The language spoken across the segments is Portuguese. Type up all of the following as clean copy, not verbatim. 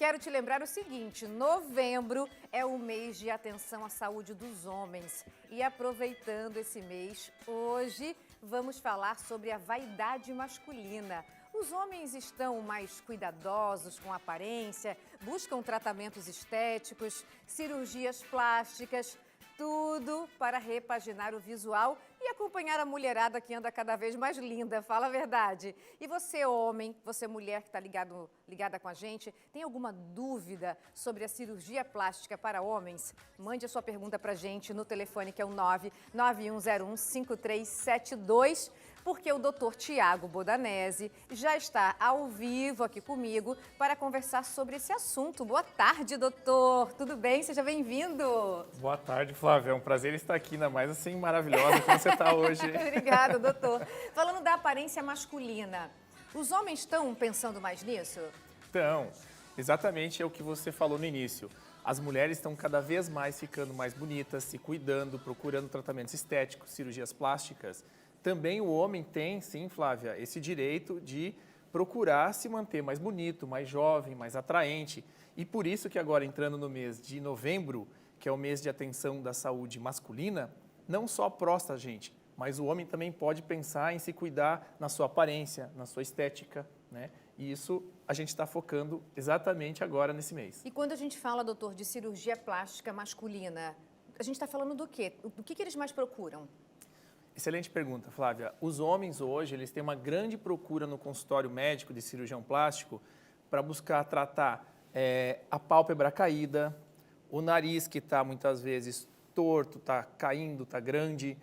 quero te lembrar o seguinte, novembro é o mês de atenção à saúde dos homens. E aproveitando esse mês, hoje vamos falar sobre a vaidade masculina. Os homens estão mais cuidadosos com a aparência, buscam tratamentos estéticos, cirurgias plásticas, tudo para repaginar o visual e acompanhar a mulherada que anda cada vez mais linda, fala a verdade. E você, homem, você, mulher que está ligada com a gente, tem alguma dúvida sobre a cirurgia plástica para homens? Mande a sua pergunta para a gente no telefone que é o 991015372, porque o Dr. Tiago Bodanese já está ao vivo aqui comigo para conversar sobre esse assunto. Boa tarde, doutor. Tudo bem? Seja bem-vindo. Boa tarde, Flávia. É um prazer estar aqui, ainda mais assim, maravilhosa como você está hoje. Obrigada, doutor. Falando da aparência masculina, os homens estão pensando mais nisso? Então, exatamente é o que você falou no início. As mulheres estão cada vez mais ficando mais bonitas, se cuidando, procurando tratamentos estéticos, cirurgias plásticas. Também o homem tem, sim, Flávia, esse direito de procurar se manter mais bonito, mais jovem, mais atraente. E por isso que agora, entrando no mês de novembro, que é o mês de atenção da saúde masculina, não só próstata, gente, mas o homem também pode pensar em se cuidar na sua aparência, na sua estética, né? E isso a gente está focando exatamente agora nesse mês. E quando a gente fala, doutor, de cirurgia plástica masculina, a gente está falando do quê? Do que eles mais procuram? Excelente pergunta, Flávia. Os homens hoje, eles têm uma grande procura no consultório médico de cirurgião plástico para buscar tratar a pálpebra caída, o nariz que está muitas vezes torto, está caindo, está grande,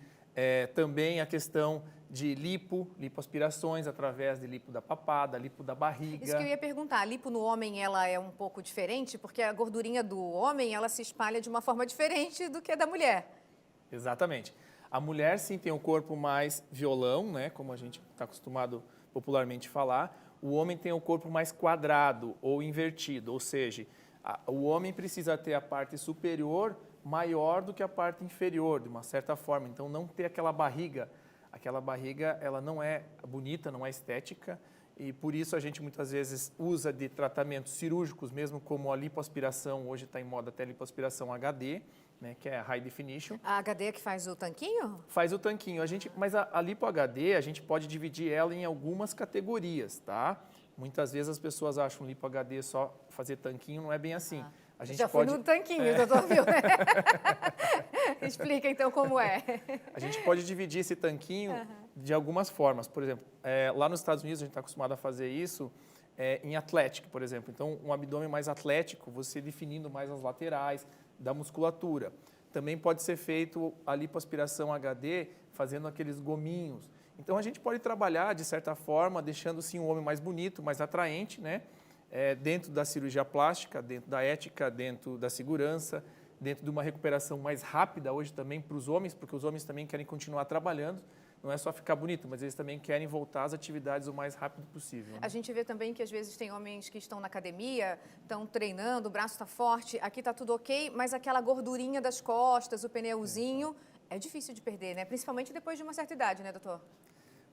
também a questão de lipoaspirações através de lipo da papada, lipo da barriga. Isso que eu ia perguntar, a lipo no homem ela é um pouco diferente, porque a gordurinha do homem ela se espalha de uma forma diferente do que a da mulher. Exatamente. A mulher, sim, tem um corpo mais violão, né, como a gente está acostumado popularmente falar. O homem tem o corpo mais quadrado ou invertido, ou seja, o homem precisa ter a parte superior maior do que a parte inferior, de uma certa forma. Então, não ter aquela barriga. Aquela barriga, ela não é bonita, não é estética. E por isso a gente muitas vezes usa de tratamentos cirúrgicos, mesmo como a lipoaspiração, hoje está em moda até a lipoaspiração HD, né, que é a High Definition. A HD é que faz o tanquinho? Faz o tanquinho. Mas a lipo HD, a gente pode dividir ela em algumas categorias, tá? Muitas vezes as pessoas acham lipo HD só fazer tanquinho, não é bem assim. A gente já fui no tanquinho, doutor, viu? Explica então como é. A gente pode dividir esse tanquinho de algumas formas. Por exemplo, lá nos Estados Unidos a gente está acostumado a fazer isso em atlético, por exemplo. Então, um abdômen mais atlético, você definindo mais as laterais da musculatura. Também pode ser feito a lipoaspiração HD, fazendo aqueles gominhos. Então, a gente pode trabalhar, de certa forma, deixando sim o homem mais bonito, mais atraente, né? Dentro da cirurgia plástica, dentro da ética, dentro da segurança, dentro de uma recuperação mais rápida hoje também para os homens, porque os homens também querem continuar trabalhando. Não é só ficar bonito, mas eles também querem voltar às atividades o mais rápido possível. Né? A gente vê também que às vezes tem homens que estão na academia, estão treinando, o braço está forte, aqui está tudo ok, mas aquela gordurinha das costas, o pneuzinho, é difícil de perder, né? Principalmente depois de uma certa idade, né, doutor?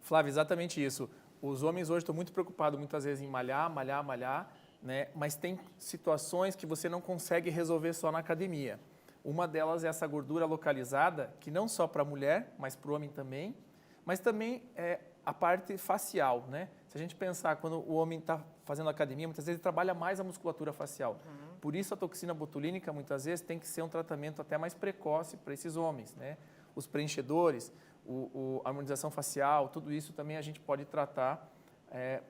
Flávia, exatamente isso. Os homens hoje estão muito preocupados muitas vezes em malhar, né? Mas tem situações que você não consegue resolver só na academia. Uma delas é essa gordura localizada, que não só para a mulher, mas para o homem também, mas também é a parte facial, né? Se a gente pensar, quando o homem está fazendo academia, muitas vezes ele trabalha mais a musculatura facial. Por isso, a toxina botulínica, muitas vezes, tem que ser um tratamento até mais precoce para esses homens, né? Os preenchedores, a harmonização facial, tudo isso também a gente pode tratar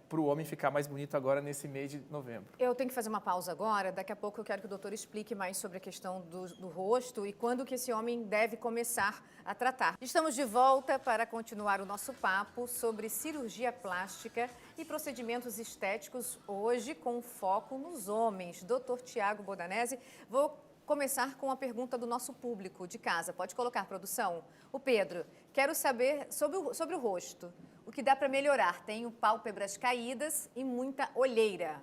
para o homem ficar mais bonito agora nesse mês de novembro. Eu tenho que fazer uma pausa agora, daqui a pouco eu quero que o doutor explique mais sobre a questão do rosto e quando que esse homem deve começar a tratar. Estamos de volta para continuar o nosso papo sobre cirurgia plástica e procedimentos estéticos, hoje com foco nos homens. Doutor Tiago Bodanese, vou começar com a pergunta do nosso público de casa. Pode colocar, produção? O Pedro, quero saber sobre o rosto. O que dá para melhorar? Tenho pálpebras caídas e muita olheira.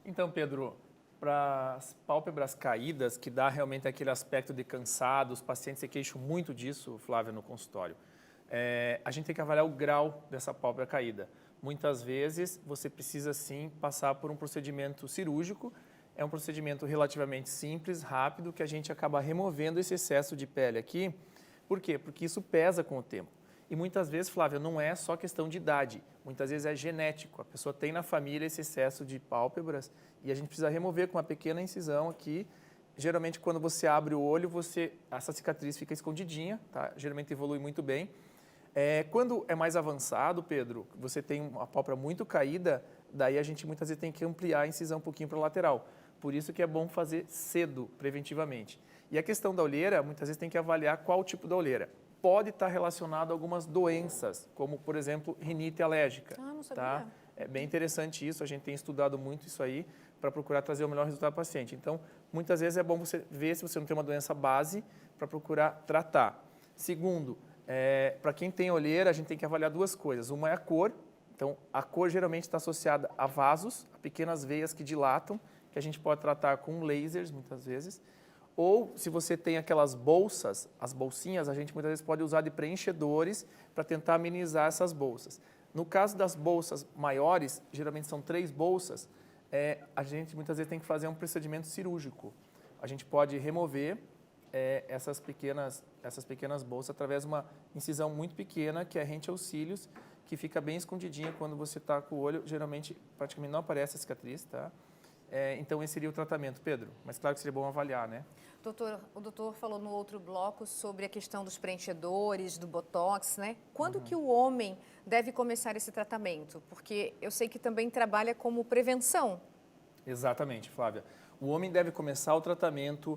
Então, Pedro, para as pálpebras caídas, que dá realmente aquele aspecto de cansado, os pacientes se queixam muito disso, Flávia, no consultório. A gente tem que avaliar o grau dessa pálpebra caída. Muitas vezes, você precisa, sim, passar por um procedimento cirúrgico é um procedimento relativamente simples, rápido, que a gente acaba removendo esse excesso de pele aqui. Por quê? Porque isso pesa com o tempo. E muitas vezes, Flávia, não é só questão de idade, muitas vezes é genético. A pessoa tem na família esse excesso de pálpebras e a gente precisa remover com uma pequena incisão aqui. Geralmente, quando você abre o olho, essa cicatriz fica escondidinha, tá? Geralmente evolui muito bem. Quando é mais avançado, Pedro, você tem uma pálpebra muito caída, daí a gente muitas vezes tem que ampliar a incisão um pouquinho para a lateral. Por isso que é bom fazer cedo, preventivamente. E a questão da olheira, muitas vezes tem que avaliar qual tipo da olheira. Pode estar relacionado a algumas doenças, como, por exemplo, rinite alérgica. Ah, não sabia. Tá? É bem interessante isso, a gente tem estudado muito isso aí para procurar trazer o melhor resultado para o paciente. Então, muitas vezes é bom você ver se você não tem uma doença base para procurar tratar. Segundo, para quem tem olheira, a gente tem que avaliar duas coisas. Uma é a cor. Então, a cor geralmente está associada a vasos, a pequenas veias que dilatam, que a gente pode tratar com lasers, muitas vezes. Ou, se você tem aquelas bolsas, as bolsinhas, a gente muitas vezes pode usar de preenchedores para tentar amenizar essas bolsas. No caso das bolsas maiores, geralmente são 3 bolsas, a gente muitas vezes tem que fazer um procedimento cirúrgico. A gente pode remover essas pequenas bolsas através de uma incisão muito pequena, que é rente aos cílios, que fica bem escondidinha quando você está com o olho. Geralmente, praticamente não aparece a cicatriz, tá? Então, esse seria o tratamento, Pedro. Mas claro que seria bom avaliar, né? Doutor, o doutor falou no outro bloco sobre a questão dos preenchedores, do botox, né? Quando que o homem deve começar esse tratamento? Porque eu sei que também trabalha como prevenção. Exatamente, Flávia. O homem deve começar o tratamento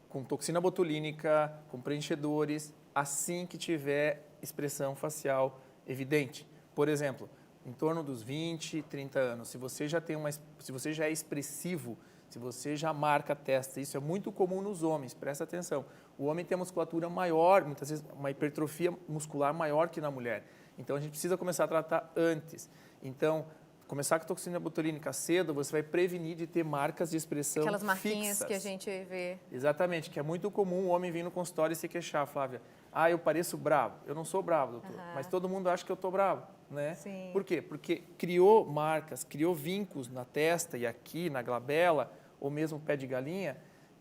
com toxina botulínica, com preenchedores, assim que tiver expressão facial evidente. Por exemplo, em torno dos 20, 30 anos, se você já é expressivo, se você já marca a testa, isso é muito comum nos homens, presta atenção. O homem tem a musculatura maior, muitas vezes uma hipertrofia muscular maior que na mulher. Então, a gente precisa começar a tratar antes. Então, começar com a toxina botulínica cedo, você vai prevenir de ter marcas de expressão Aquelas marquinhas fixas. que a gente vê. Exatamente, que é muito comum o homem vir no consultório e se queixar, Flávia. Eu pareço bravo. Eu não sou bravo, doutor, mas todo mundo acha que eu estou bravo, né? Sim. Por quê? Porque criou marcas, criou vincos na testa e aqui, na glabela, ou mesmo pé de galinha,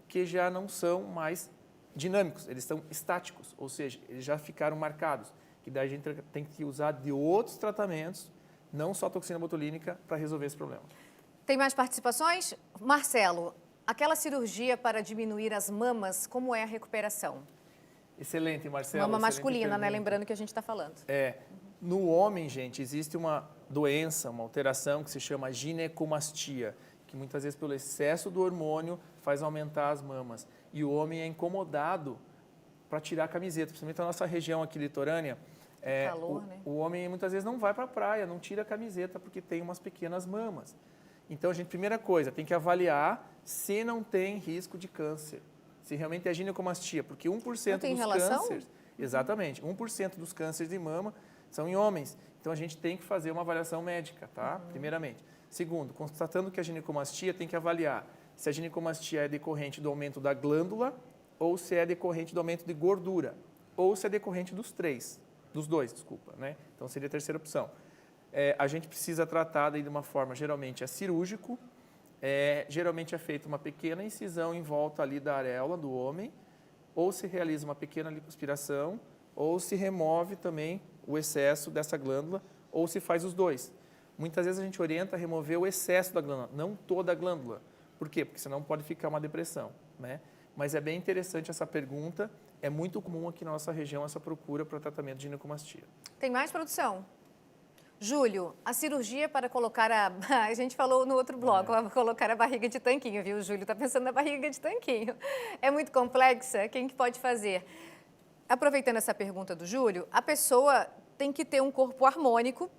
que já não são mais dinâmicos, eles são estáticos, ou seja, eles já ficaram marcados. Que daí a gente tem que usar de outros tratamentos, não só toxina botulínica, para resolver esse problema. Tem mais participações? Marcelo, aquela cirurgia para diminuir as mamas, como é a recuperação? Excelente, Marcelo. Mama excelente masculina, né? pergunta. Lembrando que a gente está falando. No homem, gente, existe uma doença, uma alteração que se chama ginecomastia, que muitas vezes pelo excesso do hormônio faz aumentar as mamas. E o homem é incomodado para tirar a camiseta, principalmente na nossa região aqui litorânea. Calor, né? O homem muitas vezes não vai para a praia, não tira a camiseta porque tem umas pequenas mamas. Então, primeira coisa, tem que avaliar se não tem risco de câncer. Se realmente é ginecomastia, porque 1% dos cânceres... Exatamente, 1% dos cânceres de mama são em homens. Então, a gente tem que fazer uma avaliação médica, tá? Primeiramente. Segundo, constatando que a ginecomastia, tem que avaliar se a ginecomastia é decorrente do aumento da glândula ou se é decorrente do aumento de gordura, ou se é decorrente dos dois, né? Então, seria a terceira opção. A gente precisa tratar daí de uma forma, geralmente é cirúrgico, geralmente é feita uma pequena incisão em volta ali da areola do homem, ou se realiza uma pequena lipoaspiração, ou se remove também o excesso dessa glândula, ou se faz os dois. Muitas vezes a gente orienta a remover o excesso da glândula, não toda a glândula. Por quê? Porque senão pode ficar uma depressão, né? Mas é bem interessante essa pergunta, é muito comum aqui na nossa região essa procura para o tratamento de ginecomastia. Tem mais, produção? Júlio, a cirurgia para colocar a gente falou no outro bloco, colocar a barriga de tanquinho, viu? O Júlio está pensando na barriga de tanquinho. É muito complexa? Quem que pode fazer? Aproveitando essa pergunta do Júlio, a pessoa tem que ter um corpo harmônico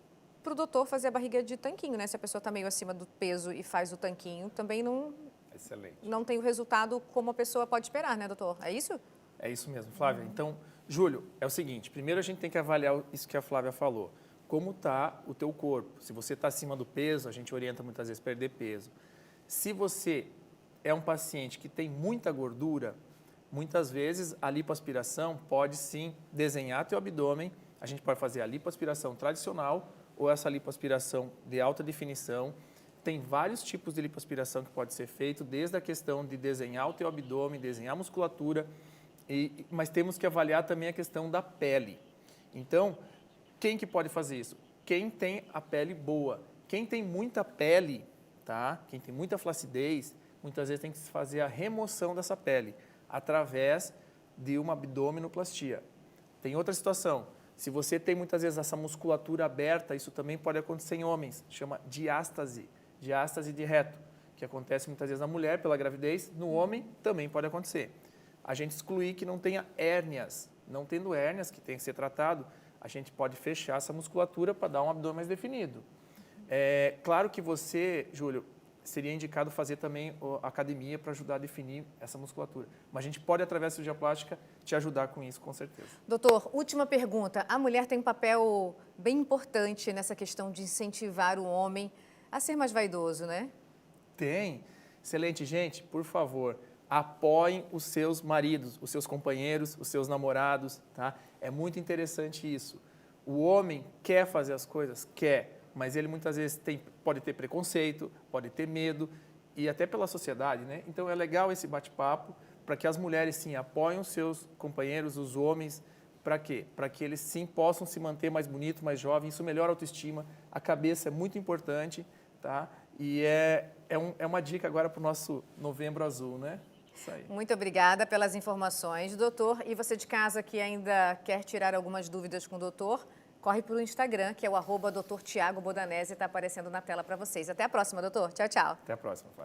para o doutor fazer a barriga de tanquinho, né? Se a pessoa está meio acima do peso e faz o tanquinho, também não tem o resultado como a pessoa pode esperar, né, doutor? É isso? É isso mesmo, Flávia. Então, Júlio, é o seguinte, primeiro a gente tem que avaliar isso que a Flávia falou. Como está o teu corpo? Se você está acima do peso, a gente orienta muitas vezes a perder peso. Se você é um paciente que tem muita gordura, muitas vezes a lipoaspiração pode sim desenhar teu abdômen. A gente pode fazer a lipoaspiração tradicional ou essa lipoaspiração de alta definição. tem vários tipos de lipoaspiração que pode ser feito, desde a questão de desenhar o teu abdômen, desenhar a musculatura, mas temos que avaliar também a questão da pele. Então, quem que pode fazer isso? Quem tem a pele boa. Quem tem muita pele, tá? Quem tem muita flacidez, muitas vezes tem que fazer a remoção dessa pele através de uma abdominoplastia. Tem outra situação. Se você tem muitas vezes essa musculatura aberta, isso também pode acontecer em homens, chama diástase de reto, que acontece muitas vezes na mulher pela gravidez, no homem também pode acontecer. A gente excluir que não tenha hérnias. Não tendo hérnias, que tem que ser tratado, a gente pode fechar essa musculatura para dar um abdômen mais definido. Claro que você, Júlio, seria indicado fazer também a academia para ajudar a definir essa musculatura. Mas a gente pode, através da cirurgia plástica, te ajudar com isso, com certeza. Doutor, última pergunta. A mulher tem um papel bem importante nessa questão de incentivar o homem a ser mais vaidoso, né? Tem. Excelente. Gente, por favor, apoiem os seus maridos, os seus companheiros, os seus namorados, tá? É muito interessante isso. O homem quer fazer as coisas? Quer. Mas ele muitas vezes pode ter preconceito, pode ter medo, e até pela sociedade, né? Então é legal esse bate-papo para que as mulheres, sim, apoiem os seus companheiros, os homens, para quê? Para que eles, sim, possam se manter mais bonitos, mais jovens, isso melhora a autoestima, a cabeça é muito importante, tá? E é uma dica agora para o nosso Novembro Azul, né? Isso aí. Muito obrigada pelas informações, doutor. E você de casa que ainda quer tirar algumas dúvidas com o doutor, corre para o Instagram, que é o @Dr. Tiago Bodanese, está aparecendo na tela para vocês. Até a próxima, doutor. Tchau, tchau. Até a próxima.